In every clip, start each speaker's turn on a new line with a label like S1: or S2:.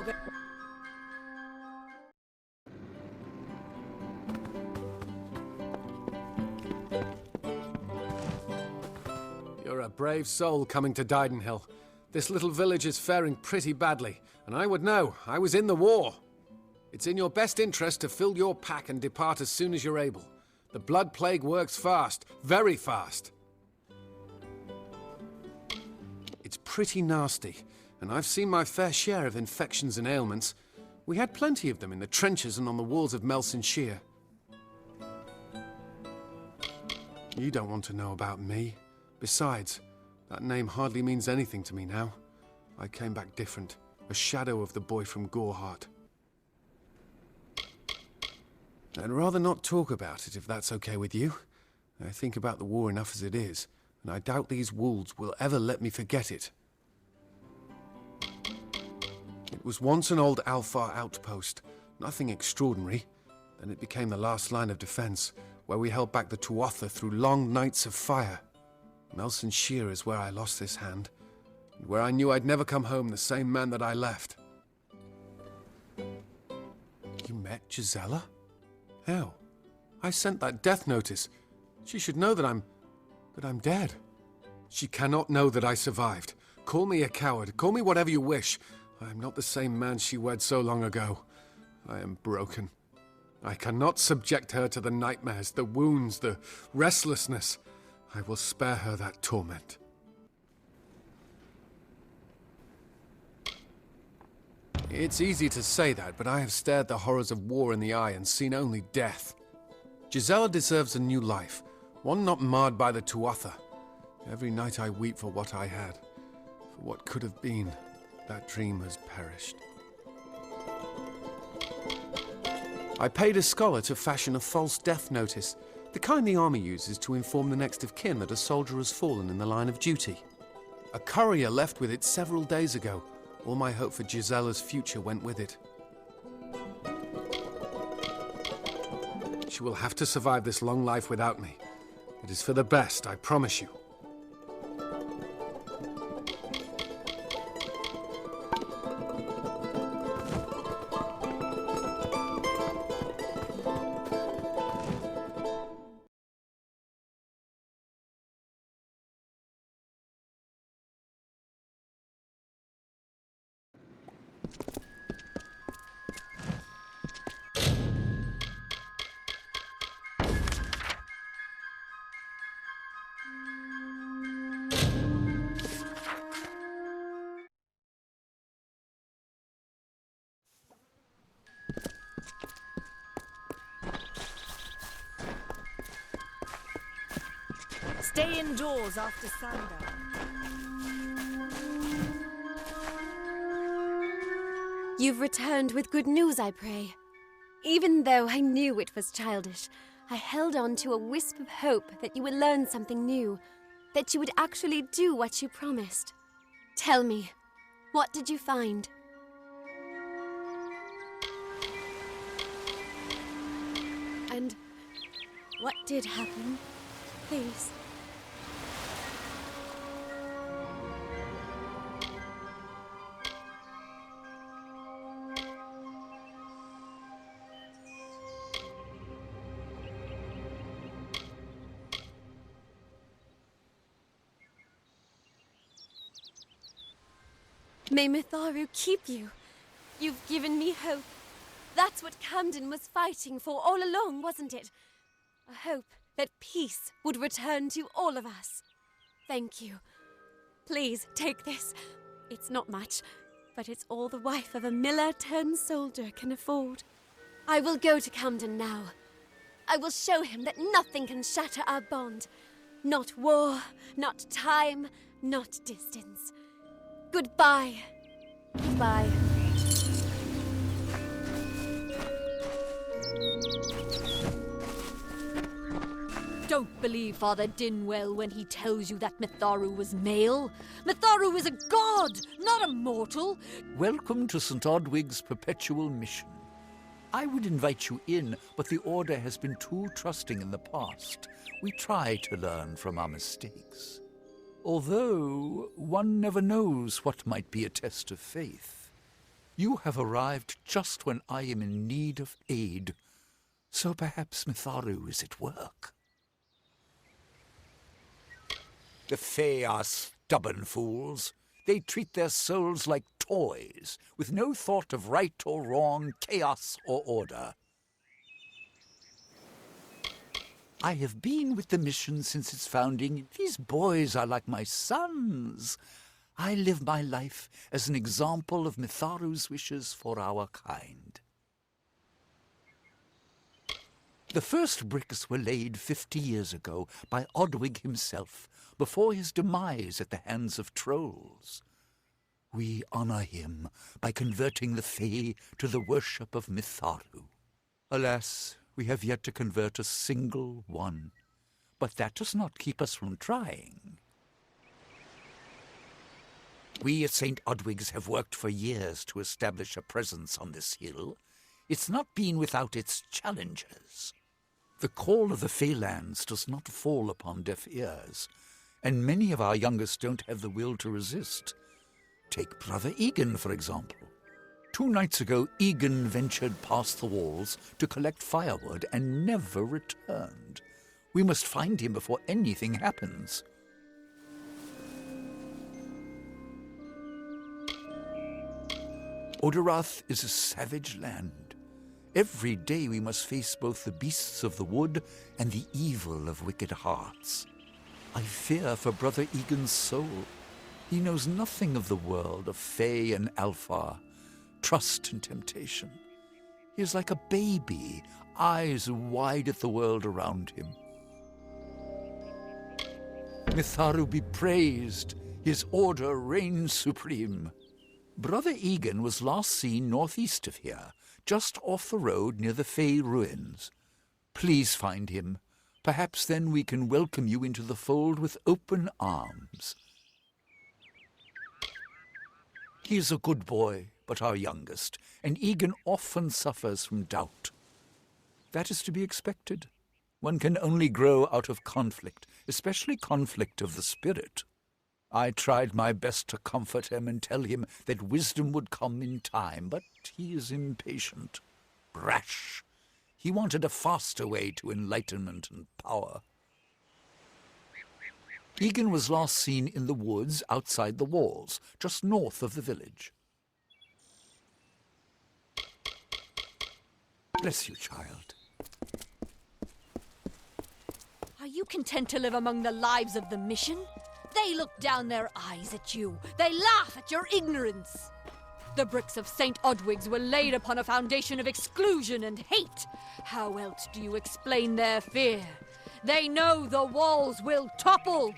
S1: I'll go.
S2: You're a brave soul coming to Didenhill. This little village is faring pretty badly, and I would know. I was in the war. It's in your best interest to fill your pack and depart as soon as you're able. The blood plague works fast, very fast. It's pretty nasty, and I've seen my fair share of infections and ailments. We had plenty of them in the trenches and on the walls of Melson Shear. You don't want to know about me. Besides, that name hardly means anything to me now. I came back different, a shadow of the boy from Gorhart. I'd rather not talk about it if that's okay with you. I think about the war enough as it is, and I doubt these wolves will ever let me forget it. It was once an old Alfar outpost, nothing extraordinary. Then it became the last line of defense, where we held back the Tuatha through long nights of fire. Melson Shear is where I lost this hand, and where I knew I'd never come home the same man that I left. You met Gisela? How? I sent that death notice. She should know that I'm dead. She cannot know that I survived. Call me a coward, call me whatever you wish. I am not the same man she wed so long ago. I am broken. I cannot subject her to the nightmares, the wounds, the restlessness. I will spare her that torment. It's easy to say that, but I have stared the horrors of war in the eye and seen only death. Gisela deserves a new life, one not marred by the Tuatha. Every night I weep for what I had, for what could have been. That dream has perished. I paid a scholar to fashion a false death notice, the kind the army uses to inform the next of kin that a soldier has fallen in the line of duty. A courier left with it several days ago. All my hope for Gisela's future went with it. She will have to survive this long life without me. It is for the best, I promise you.
S1: Stay indoors after sundown.
S3: You've returned with good news, I pray. Even though I knew it was childish, I held on to a wisp of hope that you would learn something new, that you would actually do what you promised. Tell me, what did you find? And what did happen? Please. May Mitharu keep you. You've given me hope. That's what Camden was fighting for all along, wasn't it? A hope that peace would return to all of us. Thank you. Please, take this. It's not much, but it's all the wife of a miller-turned-soldier can afford. I will go to Camden now. I will show him that nothing can shatter our bond. Not war, not time, not distance. Goodbye. Goodbye.
S1: Don't believe Father Dinwell when he tells you that Mitharu was male. Mitharu is a god, not a mortal.
S4: Welcome to St. Odwig's perpetual mission. I would invite you in, but the Order has been too trusting in the past. We try to learn from our mistakes. Although, one never knows what might be a test of faith. You have arrived just when I am in need of aid. So perhaps Mitharu is at work. The Fae are stubborn fools. They treat their souls like toys, with no thought of right or wrong, chaos or order. I have been with the mission since its founding. These boys are like my sons. I live my life as an example of Mitharu's wishes for our kind. The first bricks were laid 50 years ago by Odwig himself, before his demise at the hands of trolls. We honor him by converting the Fae to the worship of Mitharu. Alas, we have yet to convert a single one, but that does not keep us from trying. We at St. Odwig's have worked for years to establish a presence on this hill. It's not been without its challenges. The call of the Feylands does not fall upon deaf ears, and many of our youngest don't have the will to resist. Take Brother Egan, for example. 2 nights ago, Egan ventured past the walls to collect firewood and never returned. We must find him before anything happens. Odwig is a savage land. Every day we must face both the beasts of the wood and the evil of wicked hearts. I fear for Brother Egan's soul. He knows nothing of the world of Fae and Alpha, trust and temptation. He is like a baby, eyes wide at the world around him. Mitharu be praised, his order reigns supreme. Brother Egan was last seen northeast of here, just off the road near the Fae ruins. Please find him. Perhaps then we can welcome you into the fold with open arms. He is a good boy, but our youngest, and Egan often suffers from doubt. That is to be expected. One can only grow out of conflict, especially conflict of the spirit. I tried my best to comfort him and tell him that wisdom would come in time, but he is impatient, rash. He wanted a faster way to enlightenment and power. Egan was last seen in the woods outside the walls, just north of the village. Bless you, child.
S1: Are you content to live among the lives of the mission? They look down their eyes at you. They laugh at your ignorance. The bricks of St. Odwig's were laid upon a foundation of exclusion and hate. How else do you explain their fear? They know the walls will topple.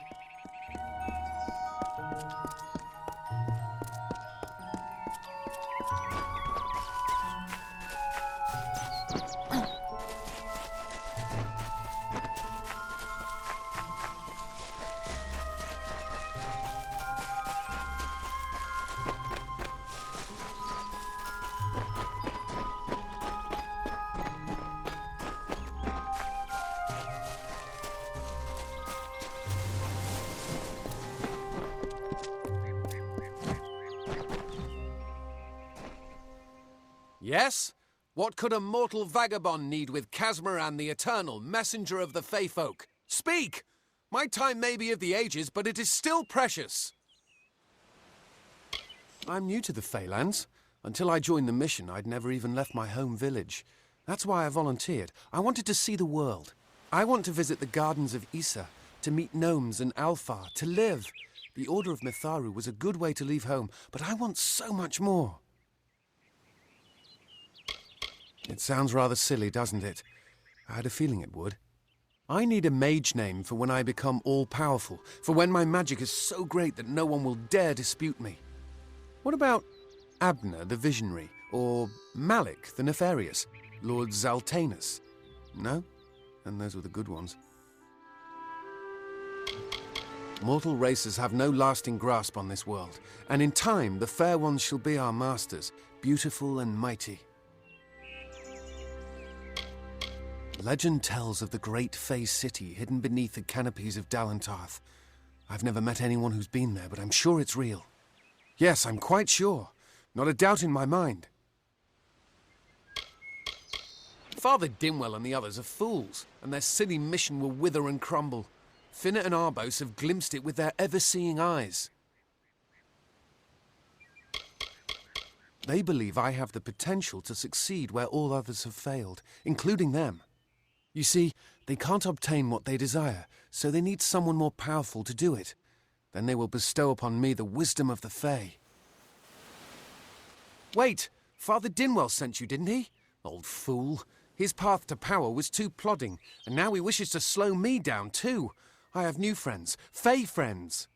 S2: Yes? What could a mortal vagabond need with Casmaran the Eternal, messenger of the Fae folk? Speak! My time may be of the ages, but it is still precious. I'm new to the Feylands. Until I joined the mission, I'd never even left my home village. That's why I volunteered. I wanted to see the world. I want to visit the gardens of Issa, to meet gnomes and Alfar, to live. The Order of Mitharu was a good way to leave home, but I want so much more. It sounds rather silly, doesn't it? I had a feeling it would. I need a mage name for when I become all-powerful, for when my magic is so great that no one will dare dispute me. What about Abner the Visionary, or Malik the Nefarious, Lord Zaltanus? No? And those were the good ones. Mortal races have no lasting grasp on this world, and in time the fair ones shall be our masters, beautiful and mighty. Legend tells of the great Fae city hidden beneath the canopies of Dalantarth. I've never met anyone who's been there, but I'm sure it's real. Yes, I'm quite sure. Not a doubt in my mind. Father Dinwell and the others are fools, and their silly mission will wither and crumble. Finna and Arbos have glimpsed it with their ever-seeing eyes. They believe I have the potential to succeed where all others have failed, including them. You see, they can't obtain what they desire, so they need someone more powerful to do it. Then they will bestow upon me the wisdom of the Fae. Wait! Father Dinwell sent you, didn't he? Old fool. His path to power was too plodding, and now he wishes to slow me down too. I have new friends, Fae friends.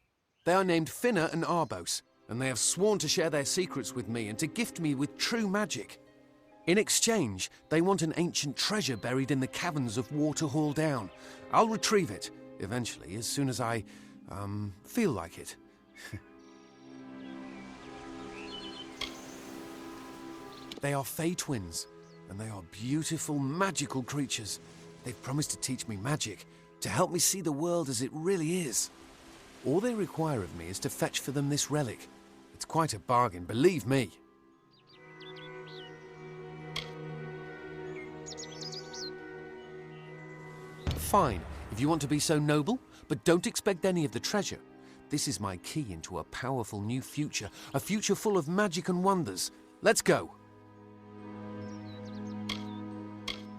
S2: They are named Finna and Arbos, and they have sworn to share their secrets with me and to gift me with true magic. In exchange, they want an ancient treasure buried in the caverns of Waterhall Down. I'll retrieve it, eventually, as soon as I, feel like it. They are Fae twins, and they are beautiful, magical creatures. They've promised to teach me magic, to help me see the world as it really is. All they require of me is to fetch for them this relic. It's quite a bargain, believe me. Fine, if you want to be so noble, but don't expect any of the treasure. This is my key into a powerful new future, a future full of magic and wonders. Let's go.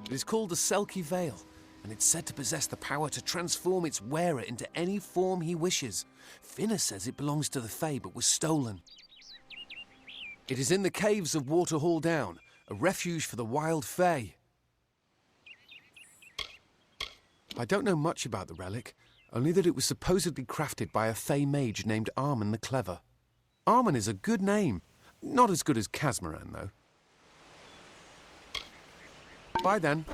S2: It is called the Selkie Veil, and it's said to possess the power to transform its wearer into any form he wishes. Finna says it belongs to the Fae, but was stolen. It is in the caves of Waterhall Down, a refuge for the wild Fae. I don't know much about the relic, only that it was supposedly crafted by a Fae mage named Armen the Clever. Armen is a good name. Not as good as Casmaran, though. Bye then.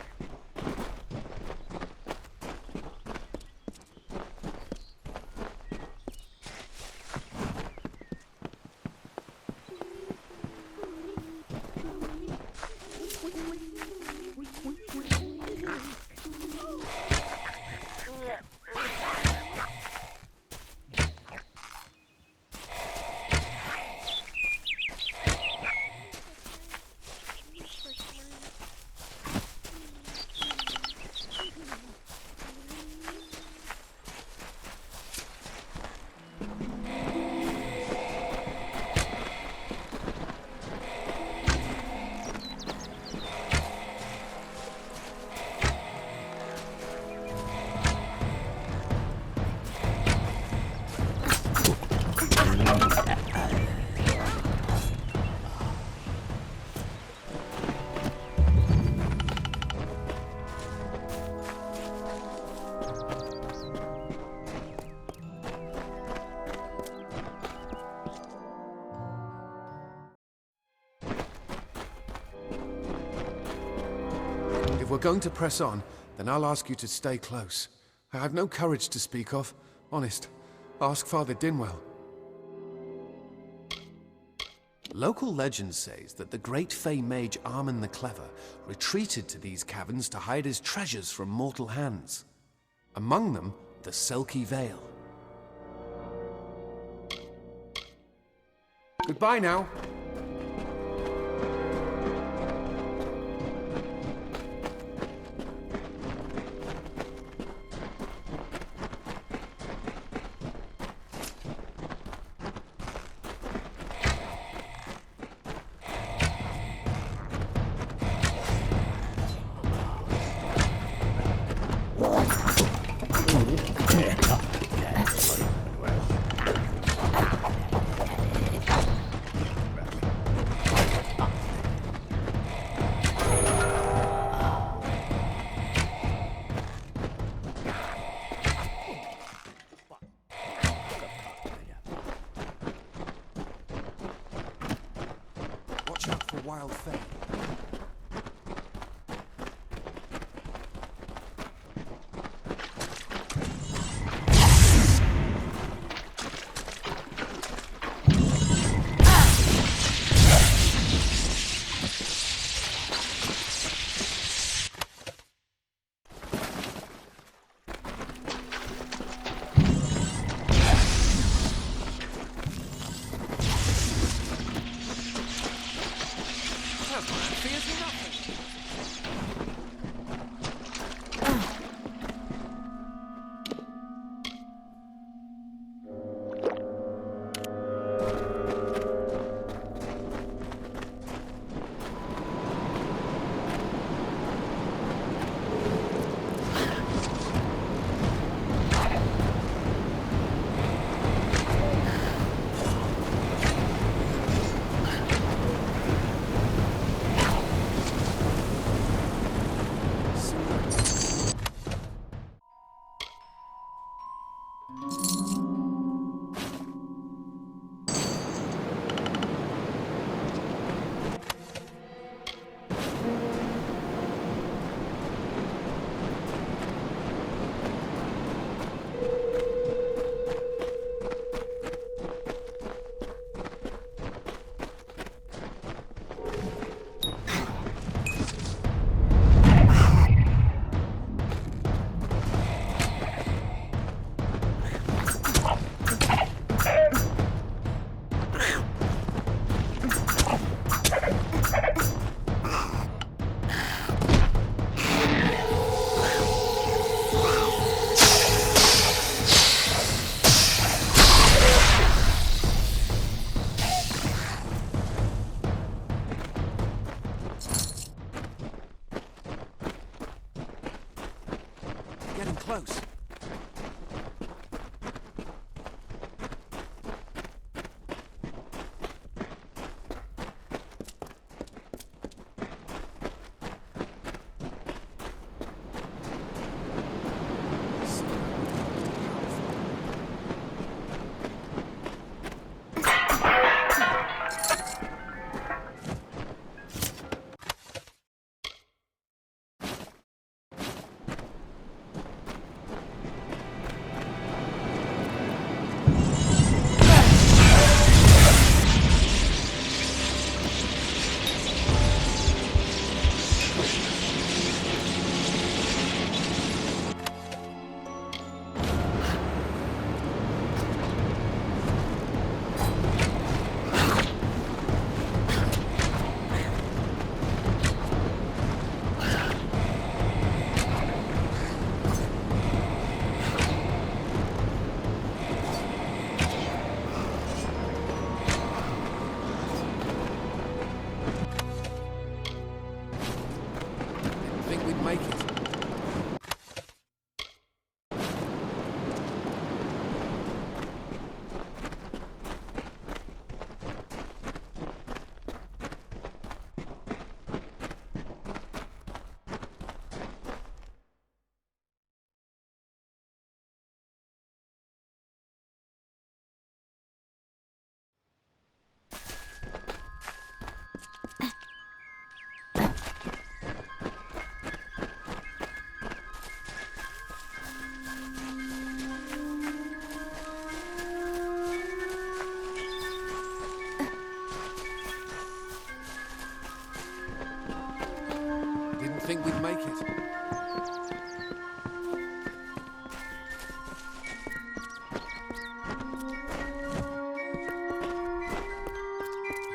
S2: If we're going to press on, then I'll ask you to stay close. I have no courage to speak of. Honest. Ask Father Dinwell. Local legend says that the great Fae mage Armen the Clever retreated to these caverns to hide his treasures from mortal hands. Among them, the Selkie Veil. Goodbye now. Watch out for wild Fae.
S5: Getting close.
S2: Make it. Didn't think we'd make it.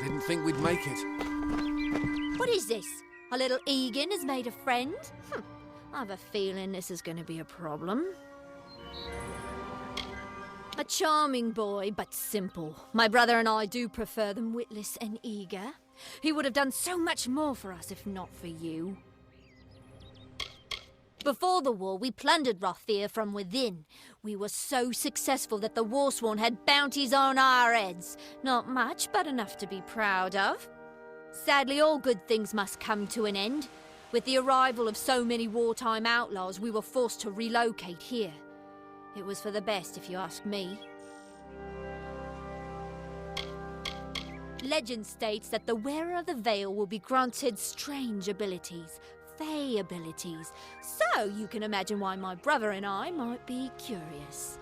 S2: Didn't think we'd make it.
S1: What is this? A little Egan has made a friend? I have a feeling this is going to be a problem. A charming boy, but simple. My brother and I do prefer them witless and eager. He would have done so much more for us if not for you. Before the war, we plundered Rothir from within. We were so successful that the Warsworn had bounties on our heads. Not much, but enough to be proud of. Sadly, all good things must come to an end. With the arrival of so many wartime outlaws, we were forced to relocate here. It was for the best, if you ask me. Legend states that the wearer of the veil will be granted strange abilities. Fey abilities. So you can imagine why my brother and I might be curious.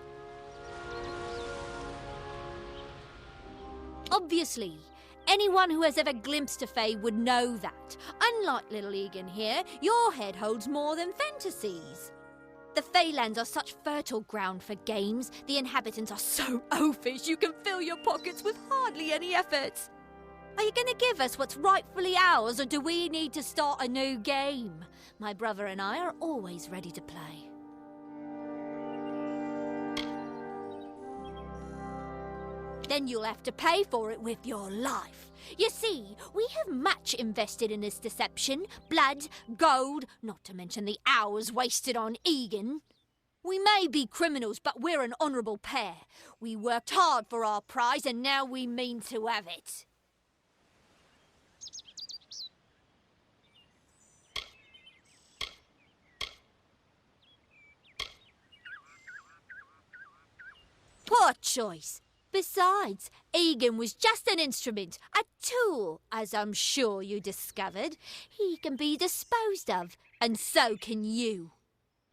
S1: Obviously, anyone who has ever glimpsed a Fey would know that. Unlike little Egan here, your head holds more than fantasies. The Feylands are such fertile ground for games. The inhabitants are so oafish you can fill your pockets with hardly any effort. Are you going to give us what's rightfully ours, or do we need to start a new game? My brother and I are always ready to play. Then you'll have to pay for it with your life. You see, we have much invested in this deception. Blood, gold, not to mention the hours wasted on Egan. We may be criminals, but we're an honourable pair. We worked hard for our prize, and now we mean to have it.
S5: your choice. Besides, Egan was just an instrument, a tool, as I'm sure you discovered. He can be disposed of, and so can you.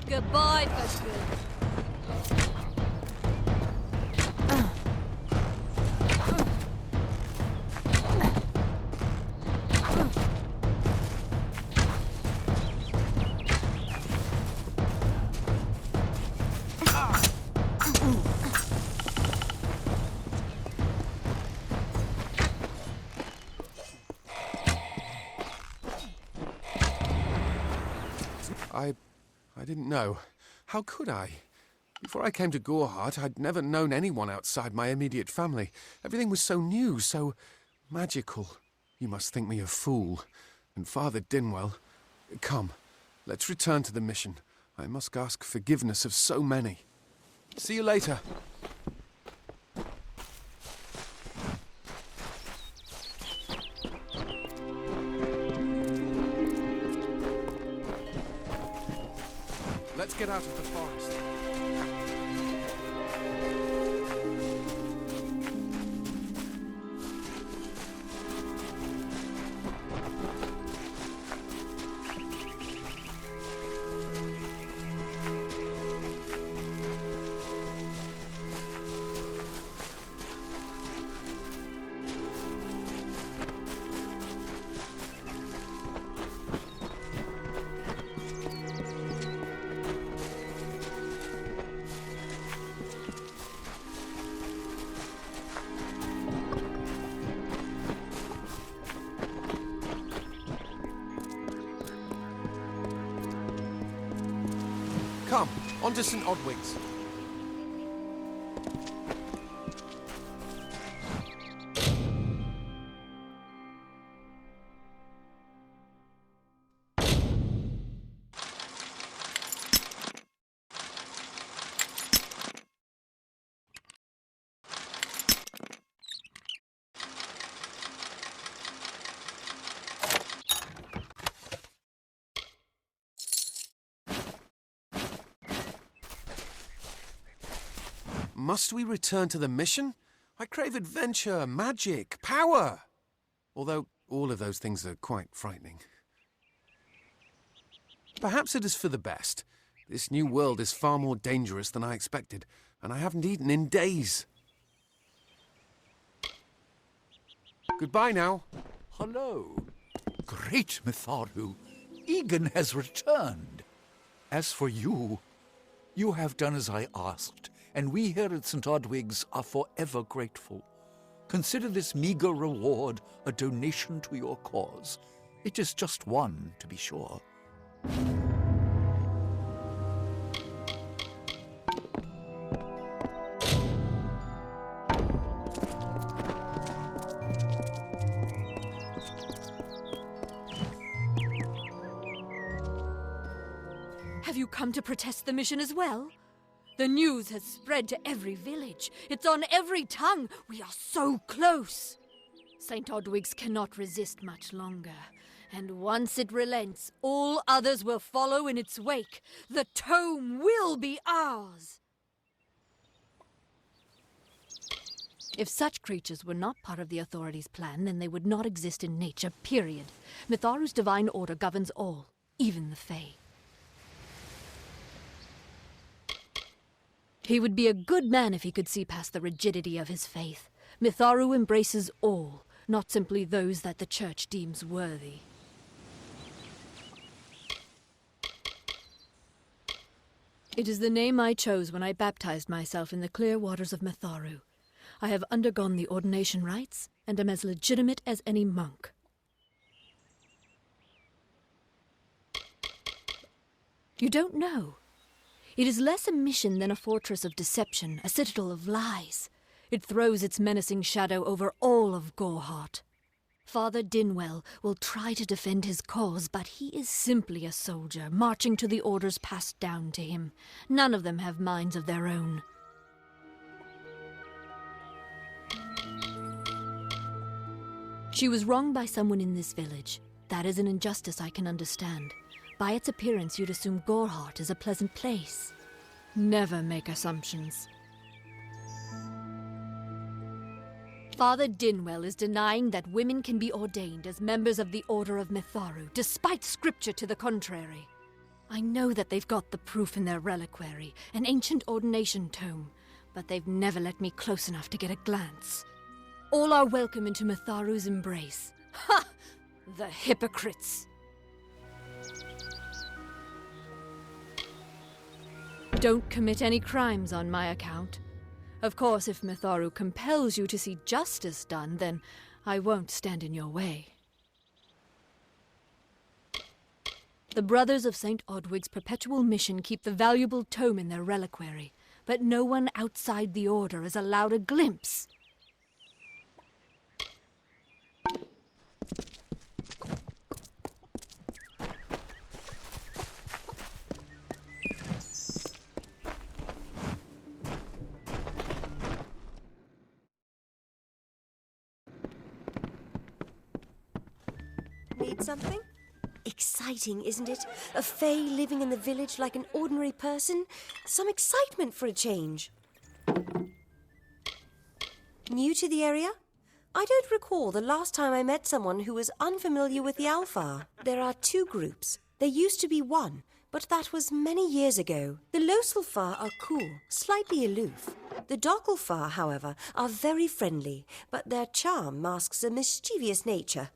S1: Goodbye, Fishman.
S2: I didn't know. How could I? Before I came to Gorhart, I'd never known anyone outside my immediate family. Everything was so new, so magical. You must think me a fool. And Father Dinwell... Come, let's return to the mission. I must ask forgiveness of so many. See you later. Let's get out of the forest. Come, on to St. Odwig's. Must we return to the mission? I crave adventure, magic, power. Although all of those things are quite frightening. Perhaps it is for the best. This new world is far more dangerous than I expected, and I haven't eaten in days. Goodbye now.
S4: Hello. Great Mitharu. Egan has returned. As for you, you have done as I asked, and we here at St. Odwig's are forever grateful. Consider this meager reward a donation to your cause. It is just one, to be sure.
S1: Have you come to protest the mission as well? The news has spread to every village. It's on every tongue. We are so close. St. Odwig's cannot resist much longer. And once it relents, all others will follow in its wake. The tome will be ours. If such creatures were not part of the authorities' plan, then they would not exist in nature, period. Mitharu's divine order governs all, even the Fae. He would be a good man if he could see past the rigidity of his faith. Mitharu embraces all, not simply those that the Church deems worthy. It is the name I chose when I baptized myself in the clear waters of Mitharu. I have undergone the ordination rites, and am as legitimate as any monk. You don't know. It is less a mission than a fortress of deception, a citadel of lies. It throws its menacing shadow over all of Gorhart. Father Dinwell will try to defend his cause, but he is simply a soldier, marching to the orders passed down to him. None of them have minds of their own. She was wronged by someone in this village. That is an injustice I can understand. By its appearance, you'd assume Gorhart is a pleasant place. Never make assumptions. Father Dinwell is denying that women can be ordained as members of the Order of Mitharu, despite scripture to the contrary. I know that they've got the proof in their reliquary, an ancient ordination tome, but they've never let me close enough to get a glance. All are welcome into Mitharu's embrace. Ha! The hypocrites! Don't commit any crimes on my account. Of course, if Mitharu compels you to see justice done, then I won't stand in your way. The Brothers of St. Odwig's perpetual mission keep the valuable tome in their reliquary, but no one outside the Order is allowed a glimpse.
S6: Need something? Exciting, isn't it? A fae living in the village like an ordinary person. Some excitement for a change. New to the area? I don't recall the last time I met someone who was unfamiliar with the Alpha. There are two groups. There used to be one, but that was many years ago. The Loselfar are cool, slightly aloof. The Dockelfar, however, are very friendly, but their charm masks a mischievous nature.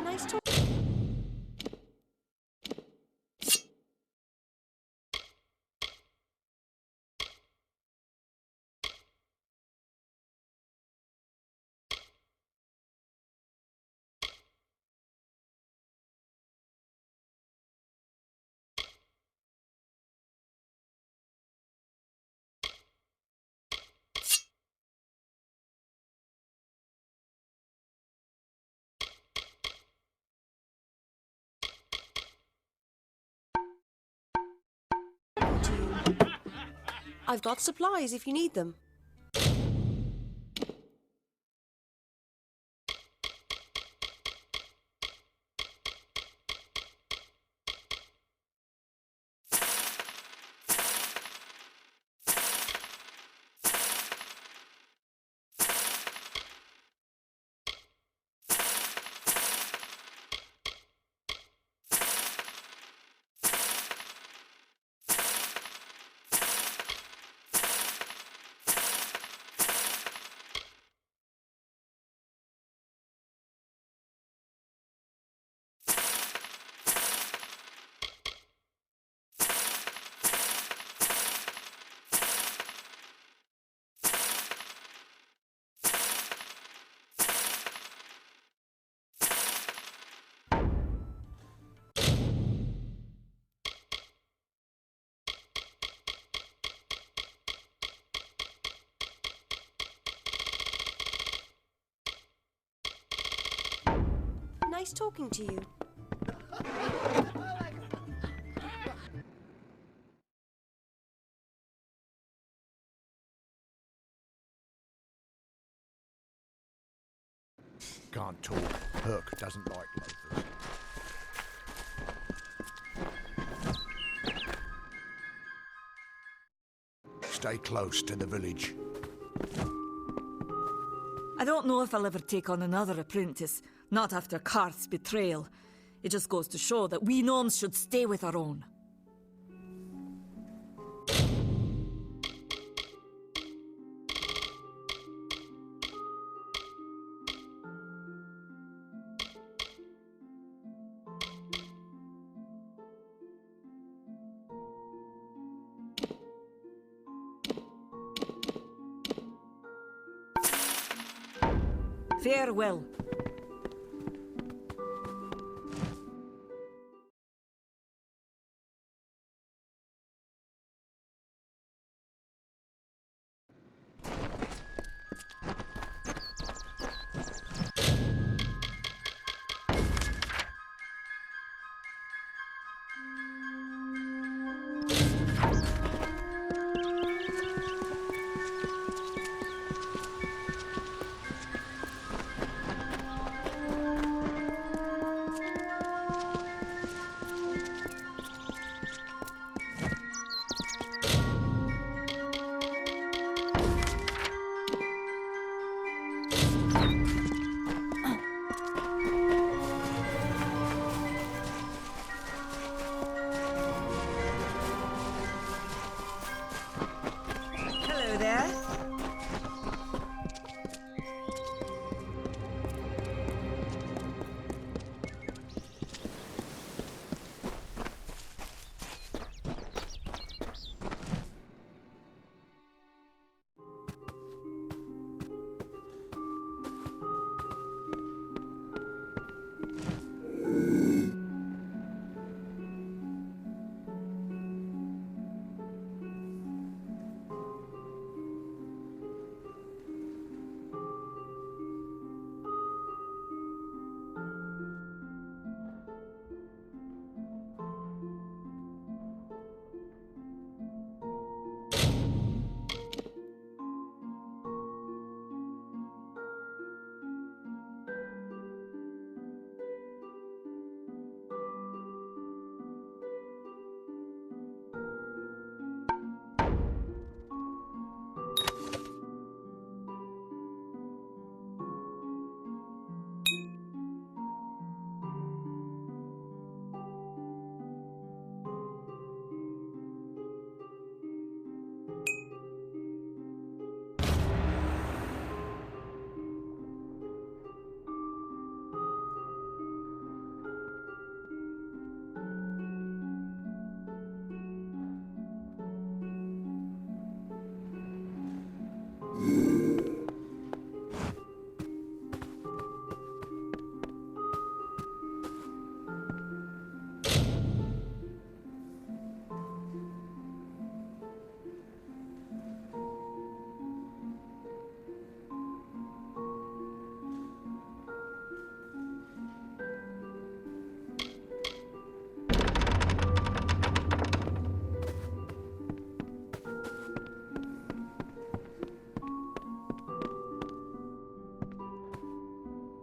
S6: Nice talk. I've got supplies if you need them. Nice talking to you.
S7: Can't talk. Herc doesn't like loafers. Stay close to the village.
S8: I don't know if I'll ever take on another apprentice, not after Karth's betrayal. It just goes to show that we gnomes should stay with our own. Farewell.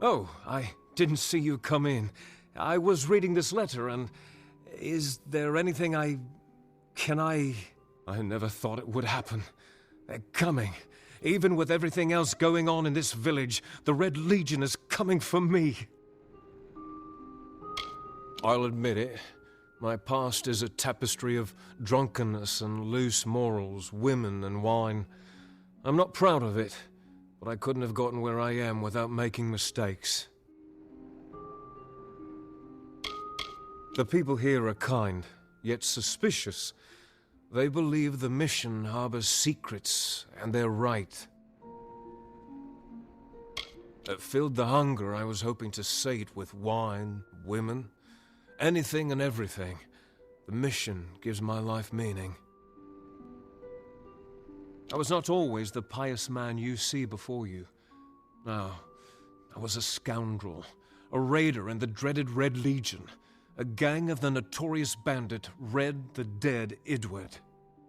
S9: Oh, I didn't see you come in. I was reading this letter, and is there anything I never thought it would happen. They're coming. Even with everything else going on in this village, the Red Legion is coming for me. I'll admit it. My past is a tapestry of drunkenness and loose morals, women and wine. I'm not proud of it, but I couldn't have gotten where I am without making mistakes. The people here are kind, yet suspicious. They believe the mission harbors secrets, and they're right. It filled the hunger I was hoping to sate with wine, women, anything and everything. The mission gives my life meaning. I was not always the pious man you see before you. No, I was a scoundrel, a raider in the dreaded Red Legion, a gang of the notorious bandit Red the Dead Idril.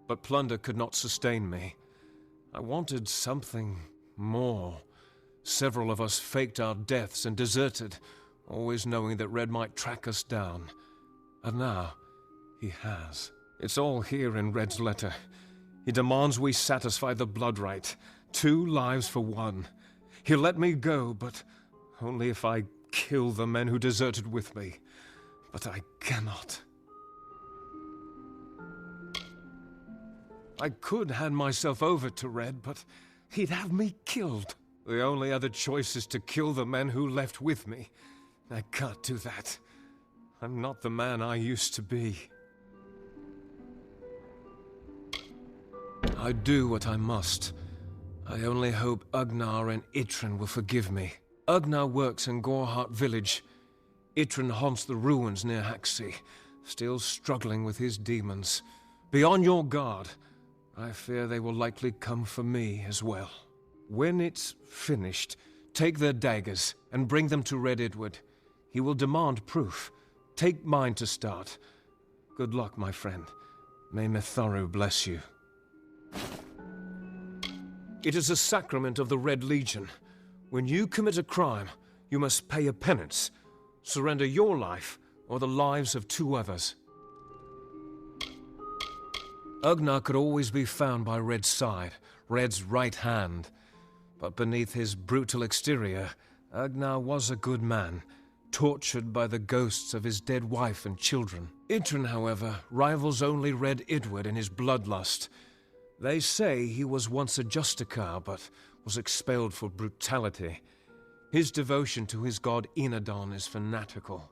S9: But plunder could not sustain me. I wanted something more. Several of us faked our deaths and deserted, always knowing that Red might track us down. And now, he has. It's all here in Red's letter. He demands we satisfy the blood rite. 2 lives for 1. He'll let me go, but only if I kill the men who deserted with me. But I cannot. I could hand myself over to Red, but he'd have me killed. The only other choice is to kill the men who left with me. I can't do that. I'm not the man I used to be. I do what I must. I only hope Ugnar and Idril will forgive me. Ugnar works in Gorhart village. Idril haunts the ruins near Haxi, still struggling with his demons. Be on your guard. I fear they will likely come for me as well. When it's finished, take their daggers and bring them to Red Idril. He will demand proof. Take mine to start. Good luck, my friend. May Mitharu bless you. It is a sacrament of the Red Legion. When you commit a crime, you must pay a penance. Surrender your life or the lives of 2 others. Ugnar could always be found by Red's side, Red's right hand. But beneath his brutal exterior, Ugnar was a good man, tortured by the ghosts of his dead wife and children. Idril, however, rivals only Red Idril in his bloodlust. They say he was once a Justicar, but was expelled for brutality. His devotion to his god Enadon is fanatical.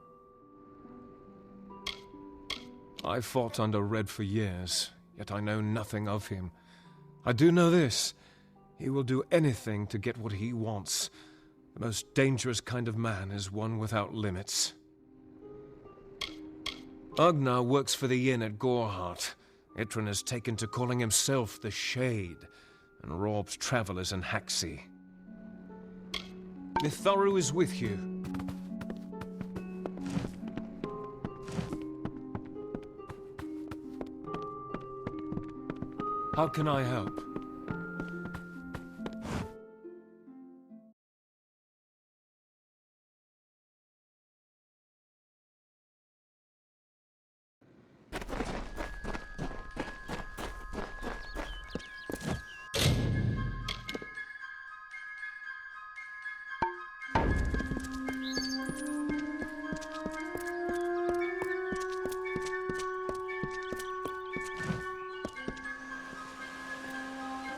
S9: I fought under Red for years, yet I know nothing of him. I do know this. He will do anything to get what he wants. The most dangerous kind of man is one without limits. Ugnar works for the inn at Gorhart. Idril has taken to calling himself the Shade, and robs travelers in Haxi. Mitharu is with you. How can I help?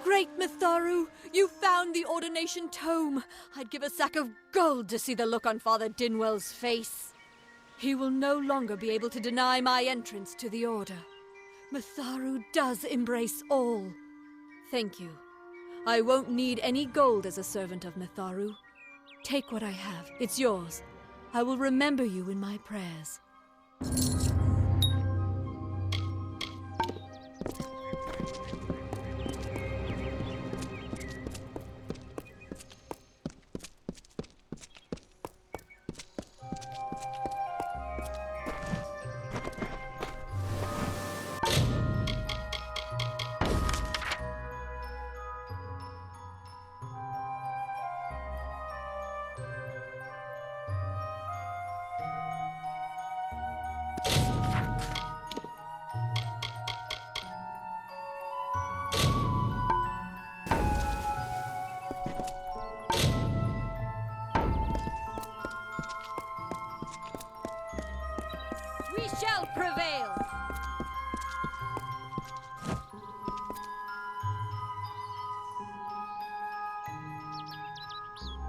S1: Great Mitharu, you found the ordination tome. I'd give a sack of gold to see the look on Father Dinwell's face. He will no longer be able to deny my entrance to the order. Mitharu does embrace all. Thank you. I won't need any gold as a servant of Mitharu. Take what I have. It's yours. I will remember you in my prayers. We shall prevail!